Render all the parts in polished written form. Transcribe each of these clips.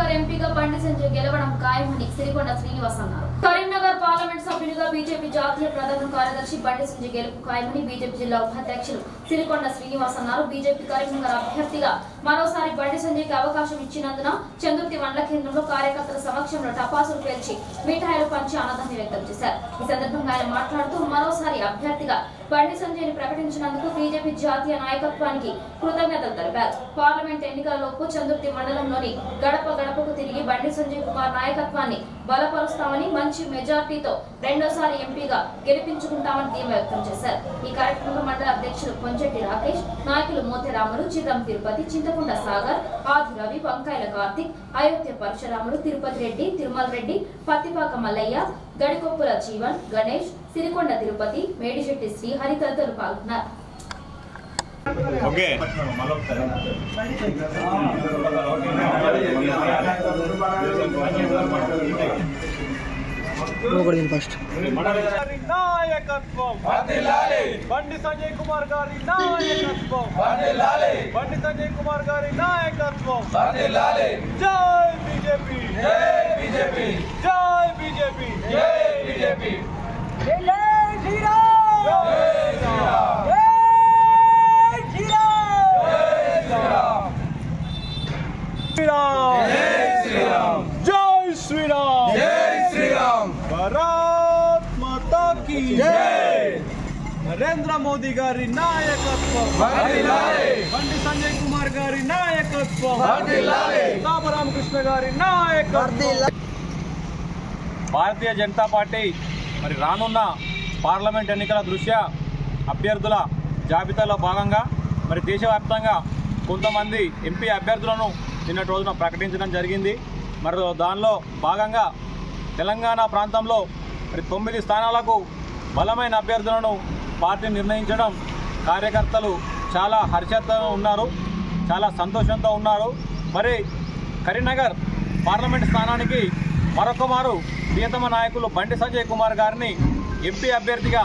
కరీంనగర్ ఎంపీగా బండి సంజయ్ గెలవడం ఖాయమని సిరికొండ శ్రీనివాస్ అన్నారు. కరీంనగర్ పార్లమెంట్ సభ్యునిగా బీజేపీ జాతీయ ప్రధాన కార్యదర్శి బండి సంజయ్ గెలుపు ఖాయమని బీజేపీ జిల్లా ఉపాధ్యక్షులు సిరికొండ శ్రీనివాస్ అన్నారు. బీజేపీ కరీంనగర్ అభ్యర్థిగా మరోసారి బండి సంజయ్కి అవకాశం ఇచ్చినందున చందుర్తి మండల కేంద్రంలో కార్యకర్తల సమక్షంలో టపాసులు పేల్చి మిఠాయిలు పంచి ఆనందాన్ని వ్యక్తం చేశారు. ఈ సందర్భంగా ఆయన మాట్లాడుతూ మరోసారి అభ్యర్థిగా బండి సంజయ్ని ప్రకటించినందుకు బీజేపీ జాతీయ నాయకత్వానికి కృతజ్ఞతలు తెలిపారు. పార్లమెంట్ ఎన్నికలలోపు చందుర్తి మండలంలోని గడప గడపకు తిరిగి బండి సంజయ్ కుమార్ నాయకత్వాన్ని బలపరుస్తామని, మంచి మెజార్టీతో రెండోసారి ఎంపీగా గెలిపించుకుంటామని ధీమా వ్యక్తం చేశారు. ఈ కార్యక్రమంలో మండల అధ్యక్షులు కొంచెట్టి రాకేష్, నాయకులు మోతేరాములు, చిర్రం తిరుపతి, చింతకుండ సాగర్, ఆది రవి, వంకాయల కార్తిక్, అయోధ్య పరశురాములు, తిరుపతి రెడ్డి, తిరుమల రెడ్డి, పత్తిపాక మల్లయ్య, గడికొప్పుల జీవన్, గణేష్, సిరికొండ తిరుపతి, మేడిశెట్టి శ్రీహరి తదితరులు పాల్గొన్నారు. బండి సంజయ్ కుమార్ గారి నాయకత్వం, బండి సంజయ్ కుమార్ గారి నాయకత్వం. జై బీజేపీ, జై బీజేపీ, జై బీజేపీ, జై బీజేపీ. जय श्री राम, जय श्री राम, भारत माता की जय. नरेंद्र मोदी गारी नायकत्వం, బండి సంజయ్ కుమార్ గారి నాయకత్వం, రామకృష్ణ గారి నాయకత్వం. భారతీయ జనతా పార్టీ మరి రానున్న పార్లమెంట్ ఎన్నికల దృష్ట్యా అభ్యర్థుల జాబితాలో భాగంగా మరి దేశవ్యాప్తంగా కొంతమంది ఎంపీ అభ్యర్థులను నిన్నటి రోజున ప్రకటించడం జరిగింది. మరి దానిలో భాగంగా తెలంగాణ ప్రాంతంలో మరి 9 స్థానాలకు బలమైన అభ్యర్థులను పార్టీ నిర్ణయించడం కార్యకర్తలు చాలా హర్షంతో ఉన్నారు, చాలా సంతోషంతో ఉన్నారు. మరి కరీంనగర్ పార్లమెంట్ స్థానానికి మరొకమారు ప్రియతమ నాయకులు బండి సంజయ్ కుమార్ గారిని ఎంపీ అభ్యర్థిగా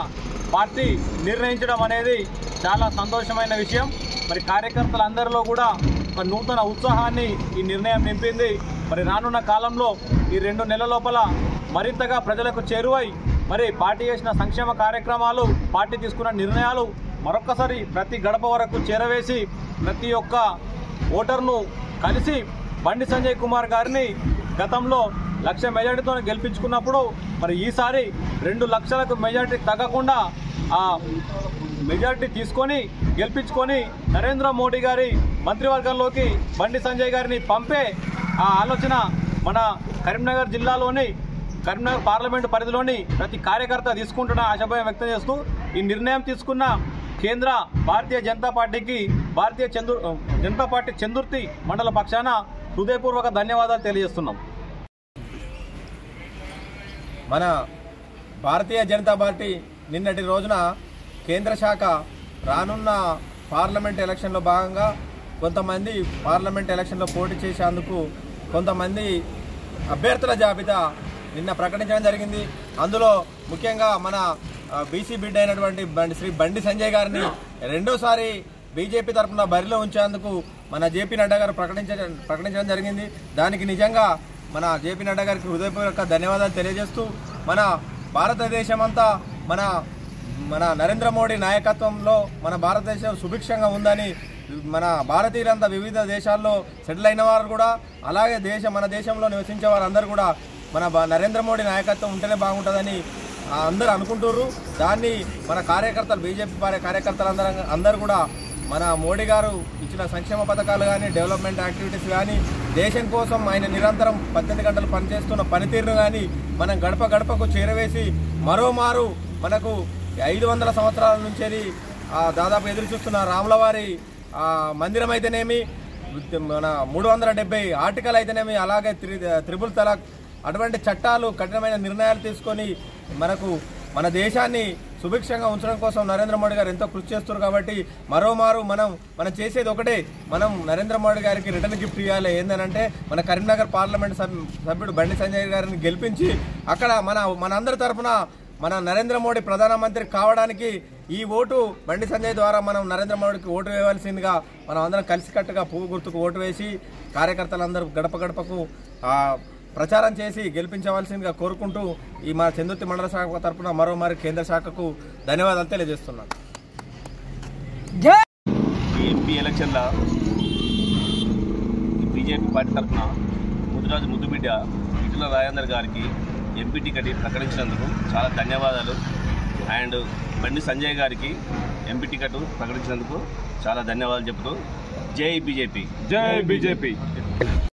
పార్టీ నిర్ణయించడం అనేది చాలా సంతోషమైన విషయం. మరి కార్యకర్తలందరిలో కూడా ఒక నూతన ఉత్సాహాన్ని ఈ నిర్ణయం నింపింది. మరి రానున్న కాలంలో ఈ 2 నెలల లోపల మరింతగా ప్రజలకు చేరువై మరి పార్టీ చేసిన సంక్షేమ కార్యక్రమాలు, పార్టీ తీసుకున్న నిర్ణయాలు మరొక్కసారి ప్రతి గడప వరకు చేరవేసి ప్రతి ఒక్క ఓటర్ను కలిసి బండి సంజయ్ కుమార్ గారిని గతంలో 1,00,000 మెజార్టీతో గెలిపించుకున్నప్పుడు మరి ఈసారి 2 లక్షలకు మెజార్టీ తగ్గకుండా ఆ మెజార్టీ తీసుకొని గెలిపించుకొని నరేంద్ర మోడీ గారి మంత్రివర్గంలోకి బండి సంజయ్ గారిని పంపే ఆ ఆలోచన మన కరీంనగర్ జిల్లాలోని కరీంనగర్ పార్లమెంటు పరిధిలోని ప్రతి కార్యకర్త తీసుకుంటున్న ఆశాభావం వ్యక్తం చేస్తూ ఈ నిర్ణయం తీసుకున్న కేంద్ర భారతీయ జనతా పార్టీకి జనతా పార్టీ చందుర్తి మండల పక్షాన హృదయపూర్వక ధన్యవాదాలు తెలియజేస్తున్నాం. మన భారతీయ జనతా పార్టీ నిన్నటి రోజున కేంద్ర శాఖ రానున్న పార్లమెంట్ ఎలక్షన్లో భాగంగా కొంతమంది పార్లమెంట్ ఎలక్షన్లో పోటీ చేసేందుకు కొంతమంది అభ్యర్థుల జాబితా నిన్న ప్రకటించడం జరిగింది. అందులో ముఖ్యంగా మన బీసీ బిడ్డ అయినటువంటి శ్రీ బండి సంజయ్ గారిని రెండోసారి బీజేపీ తరఫున బరిలో ఉంచేందుకు మన జేపీ నడ్డా గారు ప్రకటించడం జరిగింది. దానికి నిజంగా మన జేపీ నడ్డా గారికి హృదయపూర్వక ధన్యవాదాలు తెలియజేస్తూ మన భారతదేశం అంతా మన నరేంద్ర మోడీ నాయకత్వంలో మన భారతదేశం సుభిక్షంగా ఉందని, మన భారతీయులంతా వివిధ దేశాల్లో సెటిల్ అయిన వారు కూడా అలాగే మన దేశంలో నివసించే వారందరూ కూడా మన నరేంద్ర మోడీ నాయకత్వం ఉంటేనే బాగుంటుందని అందరూ అనుకుంటున్నారు. దాన్ని మన కార్యకర్తలు బీజేపీ కార్యకర్తలు అందరూ కూడా మన మోడీ గారు ఇచ్చిన సంక్షేమ పథకాలు కానీ, డెవలప్మెంట్ యాక్టివిటీస్ కానీ, దేశం కోసం ఆయన నిరంతరం 18 గంటలు పనిచేస్తున్న పనితీరును కానీ మనం గడప గడపకు చేరవేసి మరోమారు మనకు 500 సంవత్సరాల నుంచి దాదాపు ఎదురు చూస్తున్న రాములవారి మందిరం అయితేనేమి, మన 370 ఆర్టికల్ అయితేనేమి, అలాగే త్రిపుల్ తలాక్ అటువంటి చట్టాలు, కఠినమైన నిర్ణయాలు తీసుకొని మన దేశాన్ని సుభిక్షంగా ఉంచడం కోసం నరేంద్ర మోడీ గారు ఎంతో కృషి చేస్తున్నారు. కాబట్టి మరోమారు మనం చేసేది ఒకటే, మనం నరేంద్ర మోడీ గారికి రిటర్న్ గిఫ్ట్ ఇవ్వాలి. ఏంటంటే మన కరీంనగర్ పార్లమెంట్ సభ్యుడు బండి సంజయ్ గారిని గెలిపించి అక్కడ మనందరి తరఫున మన నరేంద్ర మోడీ ప్రధానమంత్రి కావడానికి ఈ ఓటు బండి సంజయ్ ద్వారా మనం నరేంద్ర మోడీకి ఓటు వేయవలసిందిగా మనం అందరం కలిసికట్టుగా పువ్వు గుర్తుకు ఓటు వేసి కార్యకర్తలందరూ గడప గడపకు ప్రచారం చేసి గెలిపించవలసిందిగా కోరుకుంటూ ఈ మా చందుర్తి మండల శాఖ తరఫున మరోమారి కేంద్ర శాఖకు ధన్యవాదాలు తెలియజేస్తున్నాను. ఎంపీ ఎలక్షన్ల బీజేపీ పార్టీ తరఫున ముద్దురాజు ముద్దుబిడ్డ ఇటుల రాజేందర్ గారికి ఎంపీ టికెట్ ప్రకటించినందుకు చాలా ధన్యవాదాలు. అండ్ బండి సంజయ్ గారికి ఎంపీ టికెట్ ప్రకటించినందుకు చాలా ధన్యవాదాలు చెప్తూ జై బీజేపీ. జై బీజేపీ.